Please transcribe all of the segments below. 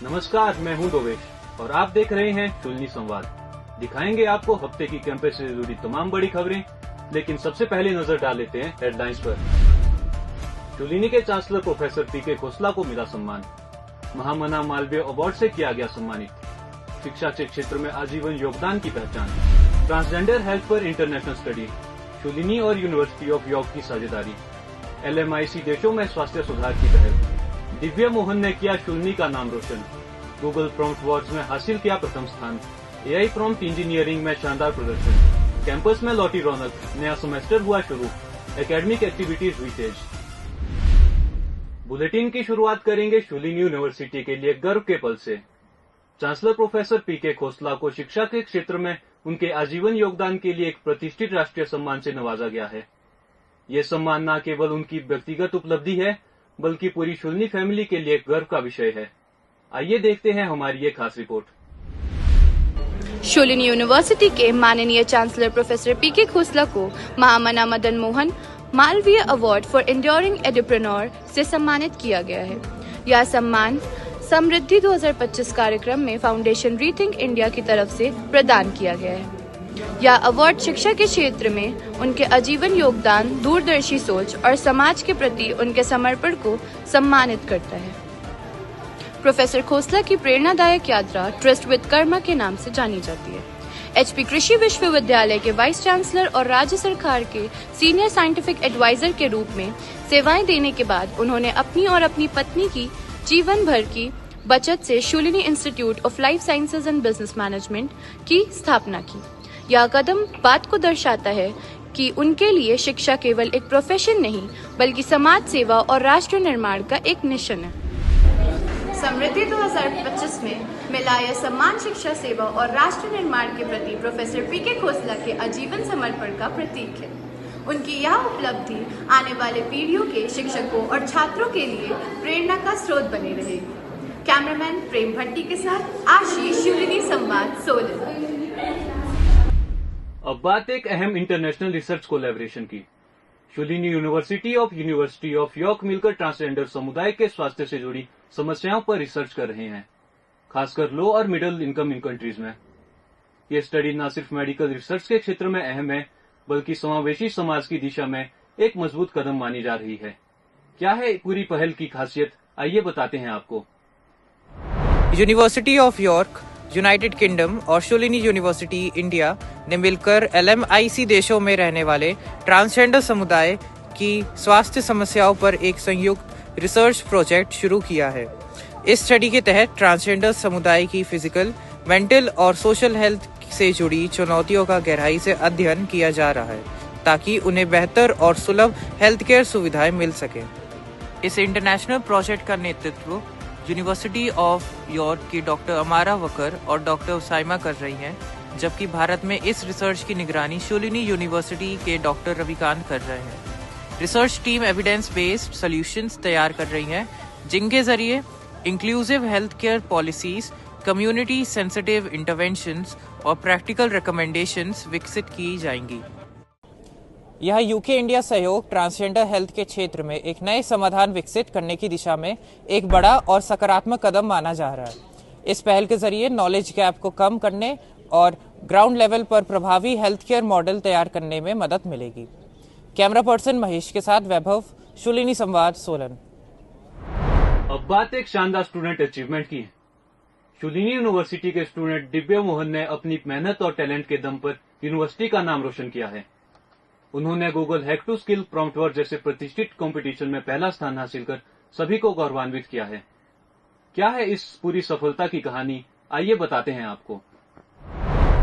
नमस्कार, मैं हूं दोवेश और आप देख रहे हैं शूलिनी संवाद। दिखाएंगे आपको हफ्ते की कैंपस से जुड़ी तमाम बड़ी खबरें, लेकिन सबसे पहले नजर डाल लेते हैं हेडलाइंस पर। शूलिनी के चांसलर प्रोफेसर पीके खोसला को मिला सम्मान। महामना मालवीय अवार्ड से किया गया सम्मानित। शिक्षा के क्षेत्र में आजीवन योगदान की पहचान। ट्रांसजेंडर हेल्थ पर इंटरनेशनल स्टडी। शूलिनी और यूनिवर्सिटी ऑफ यॉर्क की साझेदारी। LMIC देशों में स्वास्थ्य सुधार की पहल। दिव्या मोहन ने किया शूलिनी का नाम रोशन। गूगल प्रॉम्प्ट अवार्ड्स में हासिल किया प्रथम स्थान। AI प्रॉम्प्ट इंजीनियरिंग में शानदार प्रदर्शन। कैंपस में लौटी रौनक। नया सेमेस्टर हुआ शुरू। एकेडमिक एक्टिविटीज हुई तेज। बुलेटिन की शुरुआत करेंगे शूलिनी यूनिवर्सिटी के लिए गर्व के पल से। चांसलर प्रोफेसर पीके खोसला को शिक्षा के क्षेत्र में उनके आजीवन योगदान के लिए एक प्रतिष्ठित राष्ट्रीय सम्मान से नवाजा गया है। ये सम्मान न केवल उनकी व्यक्तिगत उपलब्धि है, बल्कि पूरी शूलिनी फैमिली के लिए गर्व का विषय है। आइए देखते हैं हमारी ये खास रिपोर्ट। शूलिनी यूनिवर्सिटी के माननीय चांसलर प्रोफेसर पीके खोसला को Mahamana Madan Mohan Malaviya award for enduring entrepreneur से सम्मानित किया गया है। यह सम्मान समृद्धि 2025 कार्यक्रम में फाउंडेशन रीथिंक इंडिया की तरफ से प्रदान किया गया है। यह अवार्ड शिक्षा के क्षेत्र में उनके आजीवन योगदान, दूरदर्शी सोच और समाज के प्रति उनके समर्पण को सम्मानित करता है। प्रोफेसर खोसला की प्रेरणादायक यात्रा ट्रस्ट विद कर्मा के नाम से जानी जाती है। HP कृषि विश्वविद्यालय के वाइस चांसलर और राज्य सरकार के सीनियर साइंटिफिक एडवाइजर के रूप में सेवाएं देने के बाद उन्होंने अपनी और अपनी पत्नी की जीवन भर की बचत से Shoolini institute of life sciences and business management की स्थापना की। यह कदम बात को दर्शाता है कि उनके लिए शिक्षा केवल एक प्रोफेशन नहीं, बल्कि समाज सेवा और राष्ट्र निर्माण का एक मिशन है। समृद्धि 2025 में मिला यह सम्मान शिक्षा सेवा और राष्ट्र निर्माण के प्रति प्रोफेसर पीके खोसला के आजीवन समर्पण का प्रतीक है। उनकी यह उपलब्धि आने वाले पीढ़ियों के शिक्षकों और छात्रों के लिए प्रेरणा का स्रोत बनी रहेगी। कैमरामैन प्रेम भट्टी के साथ आशीष, शूलिनी संवाद, सोलन। अब बात एक अहम इंटरनेशनल रिसर्च कोलैबोरेशन की। शूलिनी यूनिवर्सिटी ऑफ यॉर्क मिलकर ट्रांसजेंडर समुदाय के स्वास्थ्य से जुड़ी समस्याओं पर रिसर्च कर रहे हैं, खासकर लो और मिडिल इनकम इन कंट्रीज में। ये स्टडी न सिर्फ मेडिकल रिसर्च के क्षेत्र में अहम है, बल्कि समावेशी समाज की दिशा में एक मजबूत कदम मानी जा रही है। क्या है पूरी पहल की खासियत, आइए बताते हैं आपको। University of York, United kingdom और शूलिनी यूनिवर्सिटी इंडिया ने मिलकर LMIC देशों में रहने वाले ट्रांसजेंडर समुदाय की स्वास्थ्य समस्याओं पर एक संयुक्त रिसर्च प्रोजेक्ट शुरू किया है। इस स्टडी के तहत ट्रांसजेंडर समुदाय की फिजिकल, मेंटल और सोशल हेल्थ से जुड़ी चुनौतियों का गहराई से अध्ययन किया जा रहा है, ताकि उन्हें बेहतर और सुलभ हेल्थ केयर सुविधाएं मिल सके। इस इंटरनेशनल प्रोजेक्ट का नेतृत्व यूनिवर्सिटी ऑफ यॉर्क की डॉक्टर अमारा वकर और डॉक्टर उसाइमा कर रही हैं, जबकि भारत में इस रिसर्च की निगरानी शूलिनी यूनिवर्सिटी के डॉक्टर रविकांत कर रहे हैं। Research team evidence based solutions तैयार कर रही है, जिनके जरिए inclusive health care policies, community sensitive interventions और प्रैक्टिकल रिकमेंडेशंस विकसित की जाएंगी। यह UK इंडिया सहयोग ट्रांसजेंडर हेल्थ के क्षेत्र में एक नए समाधान विकसित करने की दिशा में एक बड़ा और सकारात्मक कदम माना जा रहा है। इस पहल के जरिए नॉलेज गैप को कम करने और ग्राउंड लेवल पर प्रभावी हेल्थ केयर मॉडल तैयार करने में मदद मिलेगी। कैमरा पर्सन महेश के साथ वैभव, शूलिनी संवाद, सोलन। अब बात एक शानदार स्टूडेंट अचीवमेंट की है। शूलिनी यूनिवर्सिटी के स्टूडेंट दिव्या मोहन ने अपनी मेहनत और टैलेंट के दम पर यूनिवर्सिटी का नाम रोशन किया है। उन्होंने Google hack to skill prompt award जैसे प्रतिष्ठित कंपटीशन में पहला स्थान हासिल कर सभी को गौरवान्वित किया है। क्या है इस पूरी सफलता की कहानी, आइए बताते हैं आपको।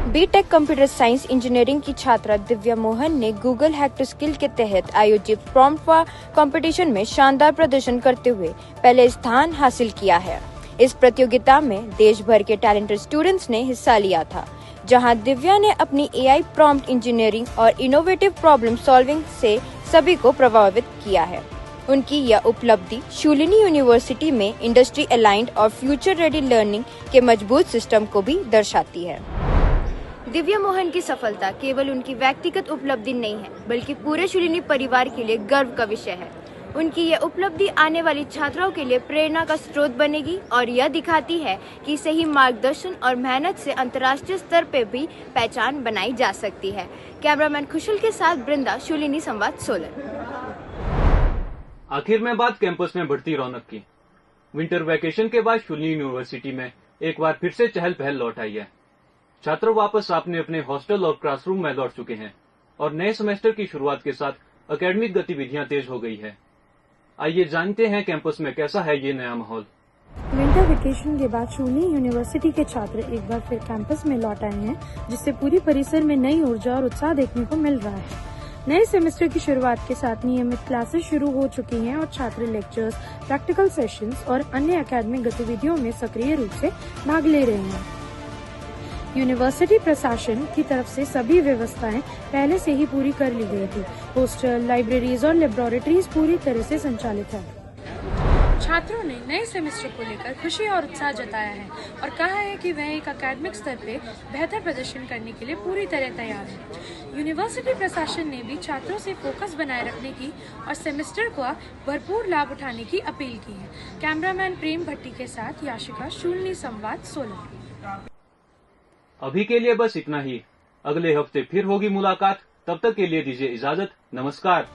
बीटेक कंप्यूटर साइंस इंजीनियरिंग की छात्रा दिव्या मोहन ने गूगल हैक टू स्किल के तहत आयोजित प्रॉम्प्ट कंपटीशन में शानदार प्रदर्शन करते हुए पहले स्थान हासिल किया है। इस प्रतियोगिता में देश भर के टैलेंटेड स्टूडेंट्स ने हिस्सा लिया था, जहां दिव्या ने अपनी AI प्रॉम्प्ट इंजीनियरिंग और इनोवेटिव प्रॉब्लम सॉल्विंग से सभी को प्रभावित किया है। उनकी यह उपलब्धि शूलिनी यूनिवर्सिटी में इंडस्ट्री अलाइंड और फ्यूचर रेडी लर्निंग के मजबूत सिस्टम को भी दर्शाती है। दिव्या मोहन की सफलता केवल उनकी व्यक्तिगत उपलब्धि नहीं है, बल्कि पूरे शूलिनी परिवार के लिए गर्व का विषय है। उनकी यह उपलब्धि आने वाली छात्राओं के लिए प्रेरणा का स्रोत बनेगी और यह दिखाती है कि सही मार्गदर्शन और मेहनत से अंतर्राष्ट्रीय स्तर पर भी पहचान बनाई जा सकती है। कैमरामैन खुशल के साथ बृंदा, शूलिनी संवाद, सोलन। आखिर में बात कैंपस में बढ़ती रौनक की। विंटर वैकेशन के बाद शूलिनी यूनिवर्सिटी में एक बार फिर से चहल पहल लौट आई है। छात्र वापस अपने अपने हॉस्टल और क्लासरूम में लौट चुके हैं और नए सेमेस्टर की शुरुआत के साथ एकेडमिक गतिविधियां तेज हो गई है। आइए जानते हैं कैंपस में कैसा है ये नया माहौल। विंटर वेकेशन के बाद शूलिनी यूनिवर्सिटी के छात्र एक बार फिर कैंपस में लौट आए हैं, जिससे पूरी परिसर में नई ऊर्जा और उत्साह देखने को मिल रहा है। नए सेमेस्टर की शुरुआत के साथ नियमित क्लासेस शुरू हो चुकी हैं और छात्र लेक्चर्स, प्रैक्टिकल सेशंस और अन्य एकेडमिक गतिविधियों में सक्रिय रूप से भाग ले रहे हैं। यूनिवर्सिटी प्रशासन की तरफ से सभी व्यवस्थाएं पहले से ही पूरी कर ली गई थी। हॉस्टल, लाइब्रेरीज और लेबोरेटरीज पूरी तरह से संचालित है। छात्रों ने नए सेमेस्टर को लेकर खुशी और उत्साह जताया है और कहा है कि वह एक एकेडमिक स्तर पे बेहतर प्रदर्शन करने के लिए पूरी तरह तैयार है। यूनिवर्सिटी प्रशासन ने भी छात्रों से फोकस बनाए रखने की और सेमेस्टर का भरपूर लाभ उठाने की अपील की है। कैमरामैन प्रेम भट्टी के साथ याशिका, शूलिनी संवाद, सोलन। अभी के लिए बस इतना ही। अगले हफ्ते फिर होगी मुलाकात। तब तक के लिए दीजिए इजाजत। नमस्कार।